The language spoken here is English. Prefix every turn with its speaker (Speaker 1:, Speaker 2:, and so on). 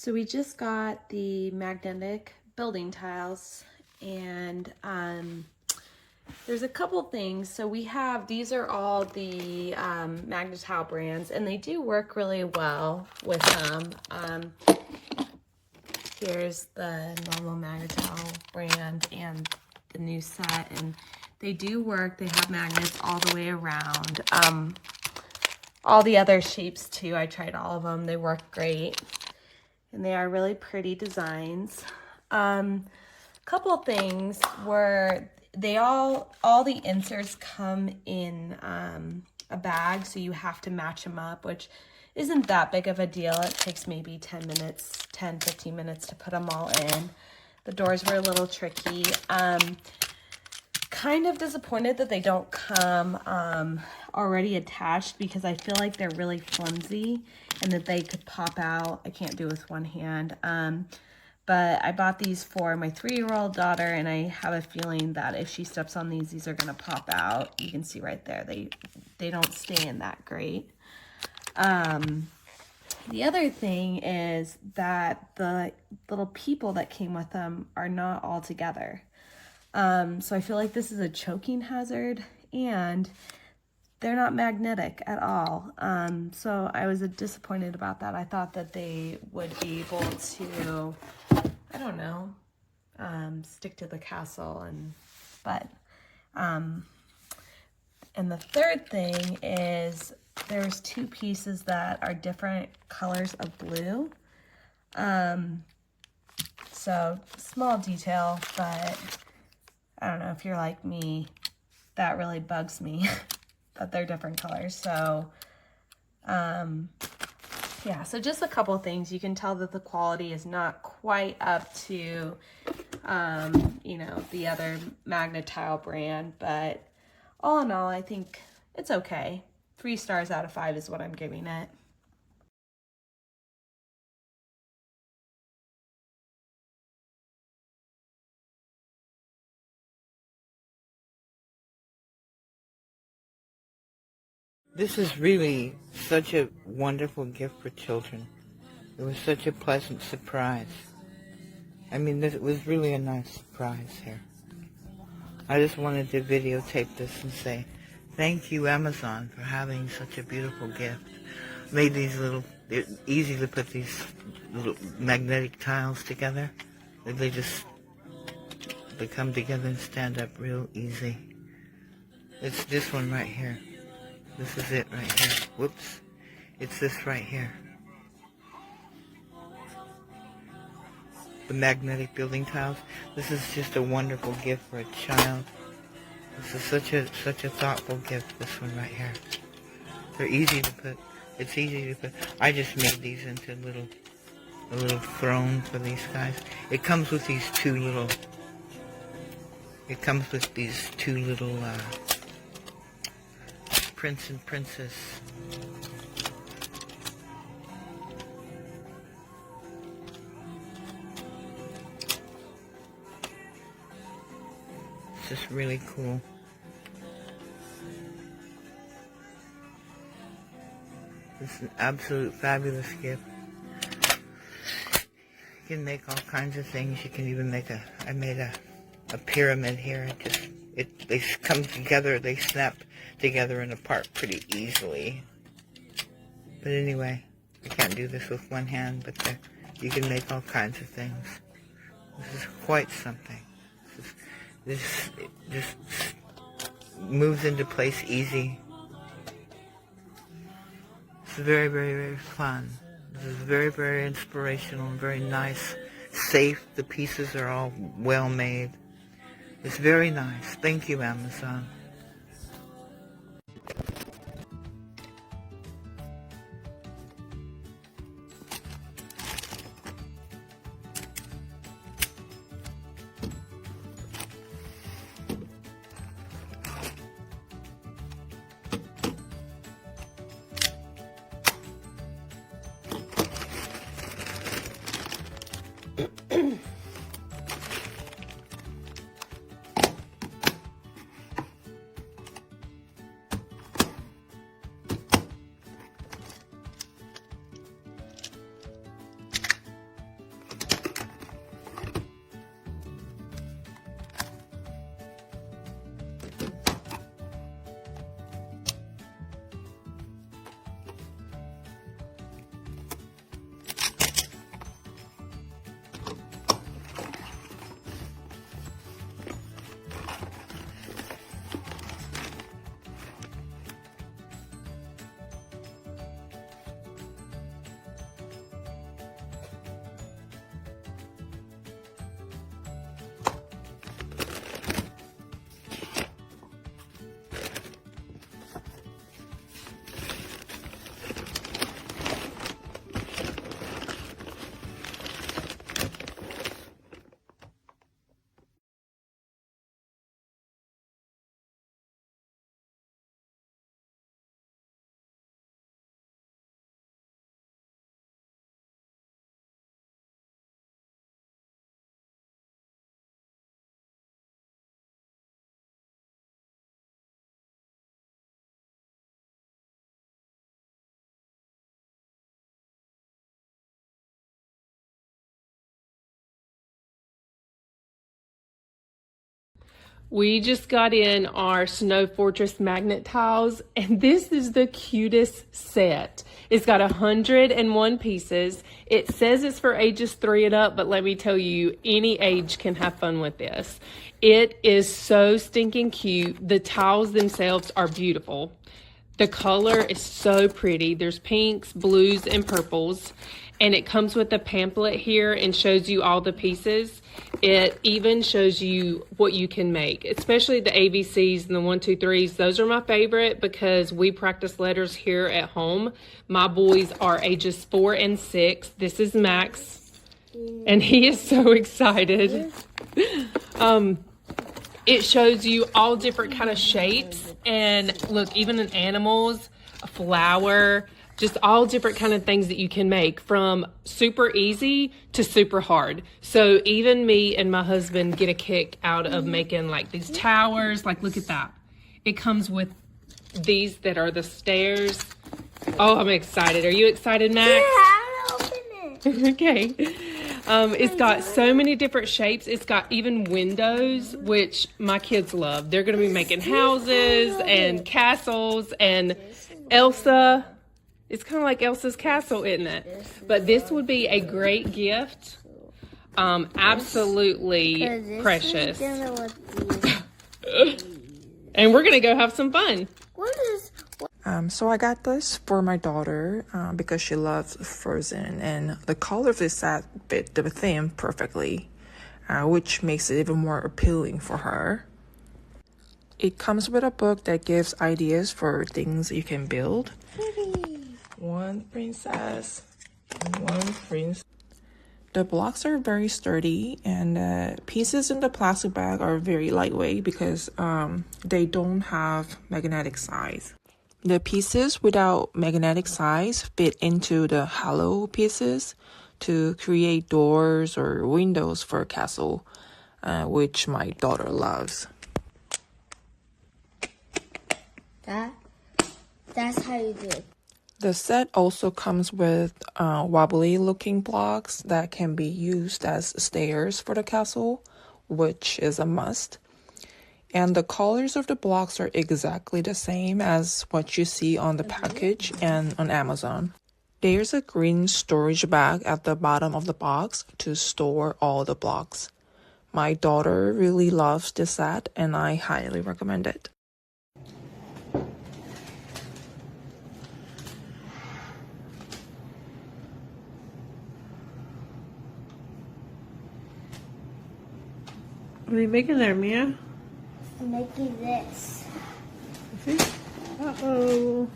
Speaker 1: So we just got the magnetic building tiles, and there's a couple things. So we have, these are all the Magnetile brands, and they do work really well with them. Here's the normal Magnetile brand and the new set, and they do work. They have magnets all the way around. All the other shapes too, I tried all of them. They work great. And they are really pretty designs. Couple things were all the inserts come in a bag, so you have to match them up, which isn't that big of a deal. It takes maybe 15 minutes to put them all in. The doors were a little tricky. Kind of disappointed that they don't come already attached, because I feel like they're really flimsy and that they could pop out. I can't do it with one hand. But I bought these for my 3-year-old daughter, and I have a feeling that if she steps on these are gonna pop out. You can see right there, they don't stay in that great. The other thing is that the little people that came with them are not all together. So I feel like this is a choking hazard, and they're not magnetic at all. So I was disappointed about that. I thought that they would be able to, I don't know, stick to the castle, and the third thing is there's 2 pieces that are different colors of blue. So small detail, but I don't know if you're like me, that really bugs me that they're different colors. So yeah, so just a couple things. You can tell that the quality is not quite up to you know, the other Magnetile brand, but all in all, I think it's okay. 3 stars out of 5 is what I'm giving it.
Speaker 2: This is really such a wonderful gift for children. It was such a pleasant surprise. I mean, it was really a nice surprise here. I just wanted to videotape this and say, thank you, Amazon, for having such a beautiful gift. Made these little, it's easy to put these little magnetic tiles together. They come together and stand up real easy. It's this one right here. This is it right here. Whoops. It's this right here. The magnetic building tiles. This is just a wonderful gift for a child. This is such a thoughtful gift, this one right here. They're easy to put. It's easy to put. I just made these into a little throne for these guys. It comes with these two little prince and princess. It's just really cool. It's an absolute fabulous gift. You can make all kinds of things. You can even make I made a pyramid here. They come together, they snap together and apart pretty easily. But anyway, I can't do this with one hand, but you can make all kinds of things. This is quite something. This just moves into place easy. It's very, very, very fun. This is very, very inspirational and very nice. Safe. The pieces are all well made. It's very nice. Thank you, Amazon.
Speaker 3: We just got in our Snow Fortress magnet tiles, and this is the cutest set. It's got 101 pieces. It says it's for ages 3 and up, but let me tell you, any age can have fun with this. It is so stinking cute. The tiles themselves are beautiful. The color is so pretty. There's pinks, blues, and purples. And it comes with a pamphlet here and shows you all the pieces. It even shows you what you can make, especially the ABCs and the 1, 2, 3s. Those are my favorite because we practice letters here at home. My boys are ages 4 and 6. This is Max, and he is so excited. It shows you all different kind of shapes, and look, even in animals, a flower, just all different kind of things that you can make, from super easy to super hard. So even me and my husband get a kick out of making like these towers. Like, look at that. It comes with these that are the stairs. Oh, I'm excited. Are you excited, Max?
Speaker 4: Yeah, I'll open it.
Speaker 3: Okay. It's got so many different shapes. It's got even windows, which my kids love. They're going to be making houses and castles, and Elsa. It's kind of like Elsa's castle, isn't it? But this would be a great gift. Absolutely precious. And we're going to go have some fun.
Speaker 5: So I got this for my daughter because she loves Frozen, and the color of this set fit the theme perfectly, which makes it even more appealing for her. It comes with a book that gives ideas for things you can build. One princess and one prince. The blocks are very sturdy, and pieces in the plastic bag are very lightweight because they don't have magnetic size. The pieces without magnetic size fit into the hollow pieces to create doors or windows for a castle, which my daughter loves.
Speaker 4: That's how you do it.
Speaker 5: The set also comes with wobbly looking blocks that can be used as stairs for the castle, which is a must. And the colors of the blocks are exactly the same as what you see on the package and on Amazon. There's a green storage bag at the bottom of the box to store all the blocks. My daughter really loves this set, and I highly recommend it.
Speaker 3: What are you making there, Mia?
Speaker 4: I'm making this.
Speaker 3: Uh-oh.